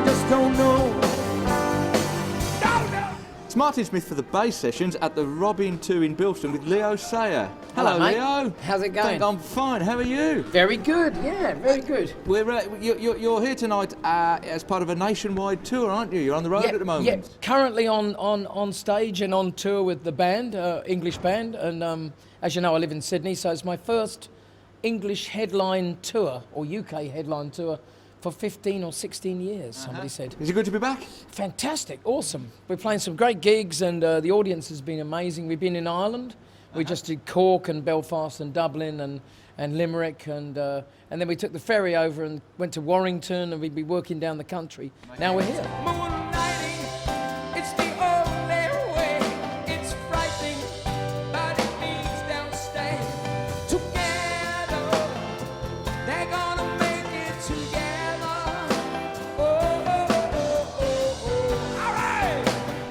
I just don't know. It's Martin Smith for the bass sessions at the Robin 2 in Bilston with Leo Sayer. Hello, mate. Leo. How's it going? I'm fine. How are you? Very good. Yeah, very good. You're here tonight as part of a nationwide tour, aren't you? You're on the road at the moment. Yeah, currently on stage and on tour with the band, English band, and as you know, I live in Sydney, so it's my first English headline tour or UK headline tour for 15 or 16 years, somebody said. Is it good to be back? Fantastic, awesome. We're playing some great gigs and the audience has been amazing. We've been in Ireland. We just did Cork and Belfast and Dublin and Limerick and then we took the ferry over and went to Warrington and we'd be working down the country. Now we're here.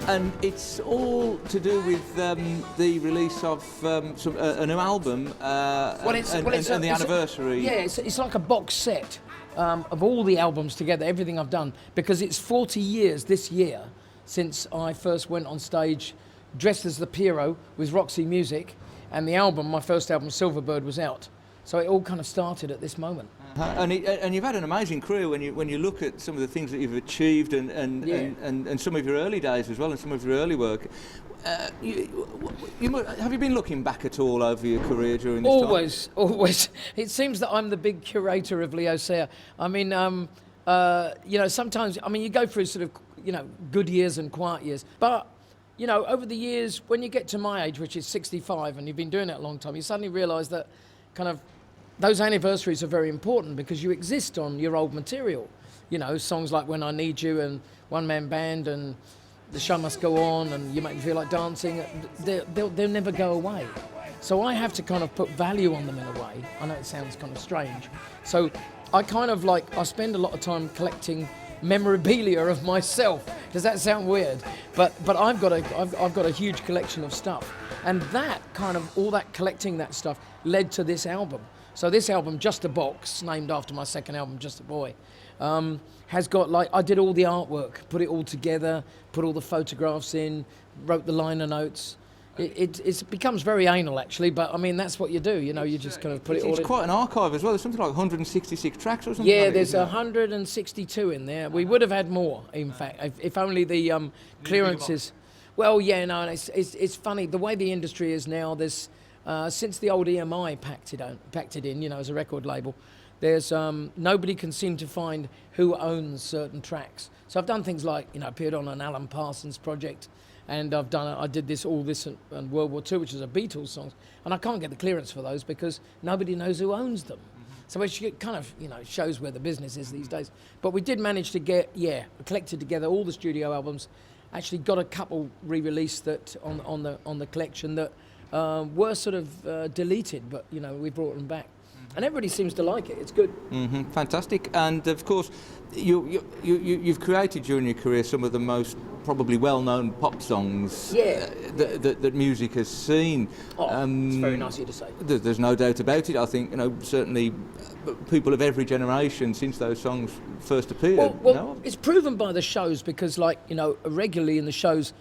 And it's all to do with the release of a new album and the anniversary. Yeah, it's like a box set of all the albums together, everything I've done, because it's 40 years this year since I first went on stage dressed as the Piero with Roxy Music, and the album, my first album, Silverbird, was out. So it all kind of started at this moment. And you've had an amazing career when you look at some of the things that you've achieved and some of your early days as well and some of your early work. Have you been looking back at all over your career during this time? Always. It seems that I'm the big curator of Leo Sayer. I mean, sometimes, you go through sort of, good years and quiet years. But, over the years, when you get to my age, which is 65, and you've been doing it a long time, you suddenly realise that kind of those anniversaries are very important because you exist on your old material. Songs like When I Need You and One Man Band and The Show Must Go On and You Make Me Feel Like Dancing, they'll never go away. So I have to kind of put value on them in a way. I know it sounds kind of strange. So I spend a lot of time collecting memorabilia of myself. Does that sound weird? But I've got a huge collection of stuff. And that kind of, all that collecting that stuff led to this album. So this album, Just a Box, named after my second album, Just a Boy, has got I did all the artwork, put it all together, put all the photographs in, wrote the liner notes. It becomes very anal actually, but that's what you do, you just kind of put it all in. It's quite an archive as well. There's something like 166 tracks or something. Yeah, like there's 162 in there. We would have had more, in fact, if only the clearances. Well, yeah, no, it's funny the way the industry is now. There's since the old EMI packed it in, as a record label. There's nobody can seem to find who owns certain tracks. So I've done things like appeared on an Alan Parsons project, and I did all this and World War II, which is a Beatles song, and I can't get the clearance for those because nobody knows who owns them. So it kind of shows where the business is these days. But we did manage to collected together all the studio albums. Actually got a couple re-released that on the collection that were sort of deleted, but we brought them back, and everybody seems to like it. It's good. Fantastic. And of course, you've created during your career some of the most probably well-known pop songs that music has seen. It's very nice of you to say. There's no doubt about it. I think certainly people of every generation since those songs first appeared. Well, it's proven by the shows because, regularly in the shows,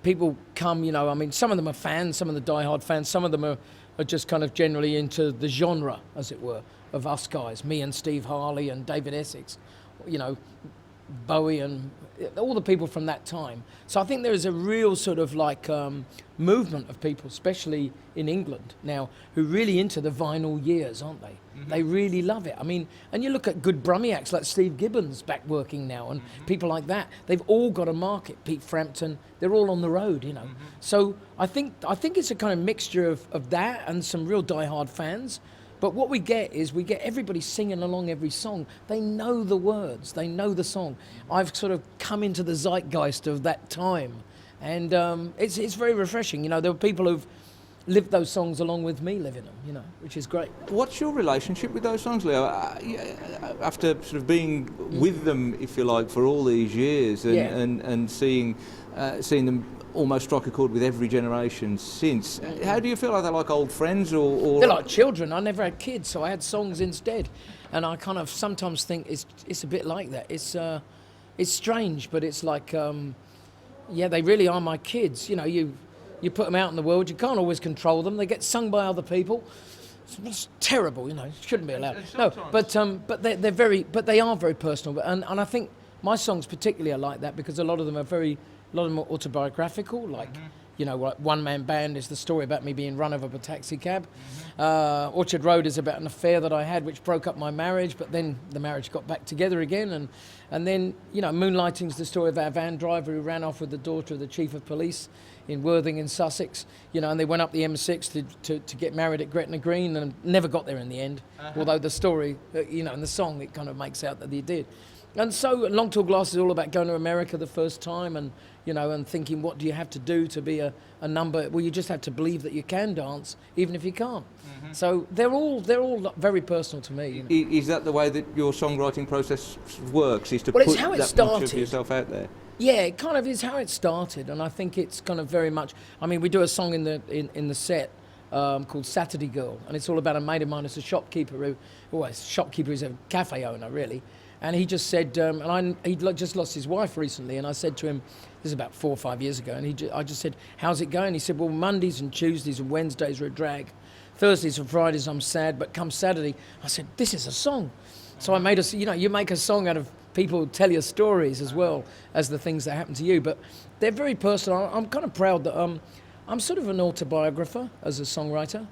people come. Some of them are fans, some of the die-hard fans, some of them are just kind of generally into the genre, as it were, of us guys, me and Steve Harley and David Essex, Bowie and all the people from that time. So I think there is a real sort of movement of people, especially in England now, who are really into the vinyl years, aren't they? They really love it. And you look at good Brummie acts like Steve Gibbons back working now and people like that. They've all got a market. Pete Frampton, they're all on the road, So I think it's a kind of mixture of that and some real die-hard fans. But what we get everybody singing along every song. They know the words, they know the song. I've sort of come into the zeitgeist of that time, and it's very refreshing. There were people who've lived those songs along with me living them, which is great. What's your relationship with those songs, Leo? After sort of being with them, if you like, for all these years and seeing them almost strike a chord with every generation since. How do you feel? Are they like old friends or... They're like children. I never had kids, so I had songs instead. And I kind of sometimes think it's a bit like that. It's it's strange, but it's like, they really are my kids. You know, you put them out in the world, you can't always control them. They get sung by other people. It's terrible, you know. Shouldn't be allowed. No, but they are very personal, and I think my songs particularly are like that because a lot of them are autobiographical, like. You know, like One Man Band is the story about me being run over by a taxi cab. Orchard Road is about an affair that I had which broke up my marriage, but then the marriage got back together again. And then, you know, Moonlighting's the story of our van driver who ran off with the daughter of the chief of police in Worthing in Sussex. You know, and they went up the M6 to get married at Gretna Green and never got there in the end. Although the story, you know, in the song, it kind of makes out that they did. And so Long Tall Glass is all about going to America the first time and, you know, and thinking, what do you have to do to be a number? Well, you just have to believe that you can dance, even if you can't. So they're all very personal to me. You know? Is that the way that your songwriting process works, is to put that much of yourself out there? Yeah, it kind of is how it started, and I think it's kind of very much, I mean, we do a song in the set called Saturday Girl, and it's all about a mate of mine who's a shopkeeper who's a cafe owner, really. And he just said, he'd just lost his wife recently, and I said to him, this is about 4 or 5 years ago, and I just said, how's it going? He said, well, Mondays and Tuesdays and Wednesdays are a drag. Thursdays and Fridays I'm sad, but come Saturday, I said, this is a song. So I made you make a song out of people who tell you stories as well as the things that happen to you. But they're very personal. I'm kind of proud that I'm sort of an autobiographer as a songwriter.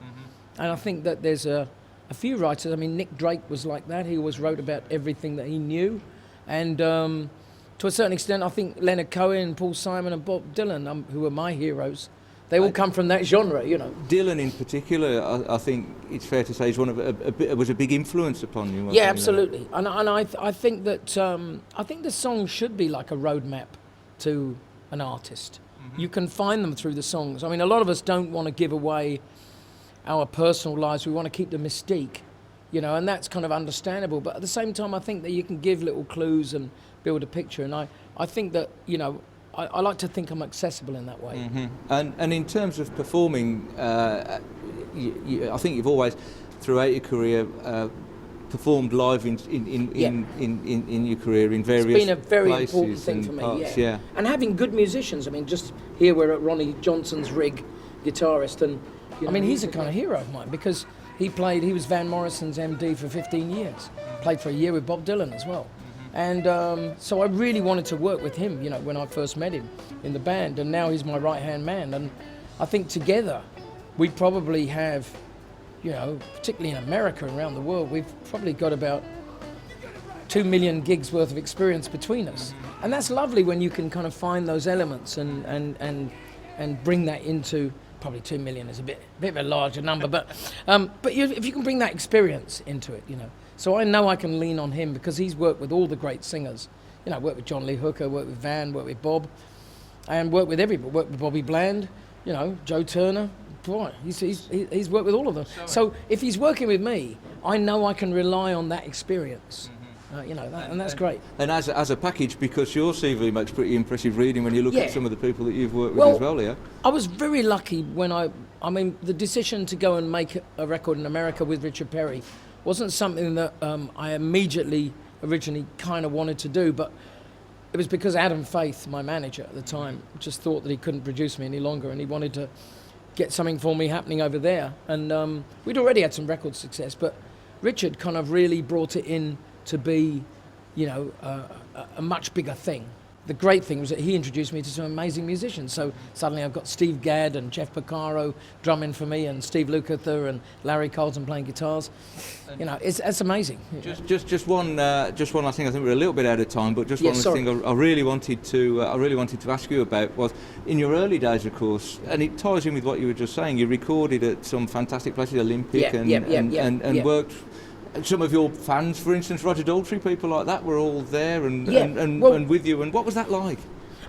And I think that there's a few writers. I mean, Nick Drake was like that. He always wrote about everything that he knew. And to a certain extent, I think Leonard Cohen, Paul Simon and Bob Dylan, who are my heroes, they all come from that genre, you know. Dylan in particular, I think it's fair to say, is was a big influence upon you. Yeah, absolutely. You know? And I think that I think the song should be like a roadmap to an artist. You can find them through the songs. I mean, a lot of us don't want to give away our personal lives. We want to keep the mystique, you know, and that's kind of understandable. But at the same time, I think that you can give little clues and build a picture. And I think that, you know, I like to think I'm accessible in that way. And in terms of performing, I think you've always, throughout your career, performed live in your career in various places. It's been a very important thing for me, parts, yeah. And having good musicians. I mean, just here we're at Ronnie Johnson's rig, guitarist, and I mean, he's a kind of hero of mine because he was Van Morrison's MD for 15 years. Played for a year with Bob Dylan as well. And so I really wanted to work with him, you know, when I first met him in the band, and now he's my right-hand man. And I think together we probably have, you know, particularly in America and around the world, we've probably got about 2 million gigs worth of experience between us. And that's lovely when you can kind of find those elements and bring that into, probably 2 million is a bit of a larger number, but if you can bring that experience into it, you know. So I know I can lean on him because he's worked with all the great singers. You know, worked with John Lee Hooker, worked with Van, worked with Bob, and worked with everybody. Worked with Bobby Bland, you know, Joe Turner. Boy, he's worked with all of them. So if he's working with me, I know I can rely on that experience. You know, and that's great. And as a package, because your CV makes pretty impressive reading when you look at some of the people that you've worked with as well, yeah? I was very lucky when I mean, the decision to go and make a record in America with Richard Perry wasn't something that I originally kind of wanted to do, but it was because Adam Faith, my manager at the time, just thought that he couldn't produce me any longer and he wanted to get something for me happening over there. And we'd already had some record success, but Richard kind of really brought it in to be, you know, a much bigger thing. The great thing was that he introduced me to some amazing musicians. So suddenly I've got Steve Gadd and Jeff Porcaro drumming for me, and Steve Lukather and Larry Carlton playing guitars. You know, it's amazing. Just one last thing. I think we're a little bit out of time, but just one last thing I really wanted to ask you about was in your early days, of course, and it ties in with what you were just saying. You recorded at some fantastic places, Olympic, and worked. Some of your fans, for instance, Roger Daltrey, people like that, were all there and with you. And what was that like?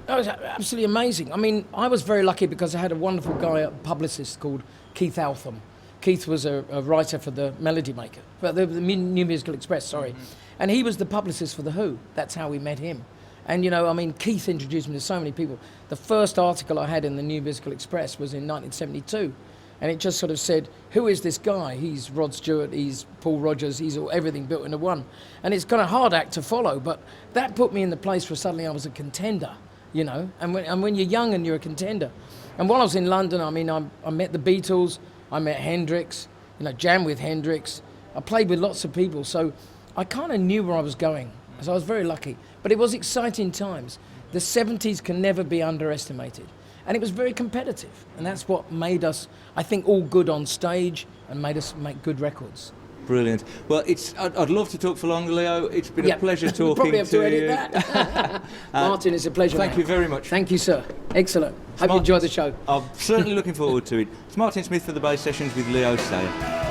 That was absolutely amazing. I mean, I was very lucky because I had a wonderful guy, a publicist called Keith Altham. Keith was a writer for the Melody Maker, the New Musical Express, sorry. And he was the publicist for The Who. That's how we met him. And, you know, I mean, Keith introduced me to so many people. The first article I had in the New Musical Express was in 1972. And it just sort of said, who is this guy? He's Rod Stewart, he's Paul Rogers, he's everything built into one. And it's kind of hard act to follow, but that put me in the place where suddenly I was a contender, you know. And when you're young and you're a contender. And while I was in London, I mean, I met the Beatles, I met Hendrix, you know, jammed with Hendrix. I played with lots of people, so I kind of knew where I was going. So I was very lucky. But it was exciting times. The 70s can never be underestimated. And it was very competitive. And that's what made us, I think, all good on stage and made us make good records. Brilliant. Well, I'd love to talk for longer, Leo. It's been a pleasure talking probably have to edit you. That. Martin, it's a pleasure. Thank you very much. Thank you, sir. Excellent. Hope you enjoyed the show. I'm certainly looking forward to it. It's Martin Smith for the Bass Sessions with Leo Sayer.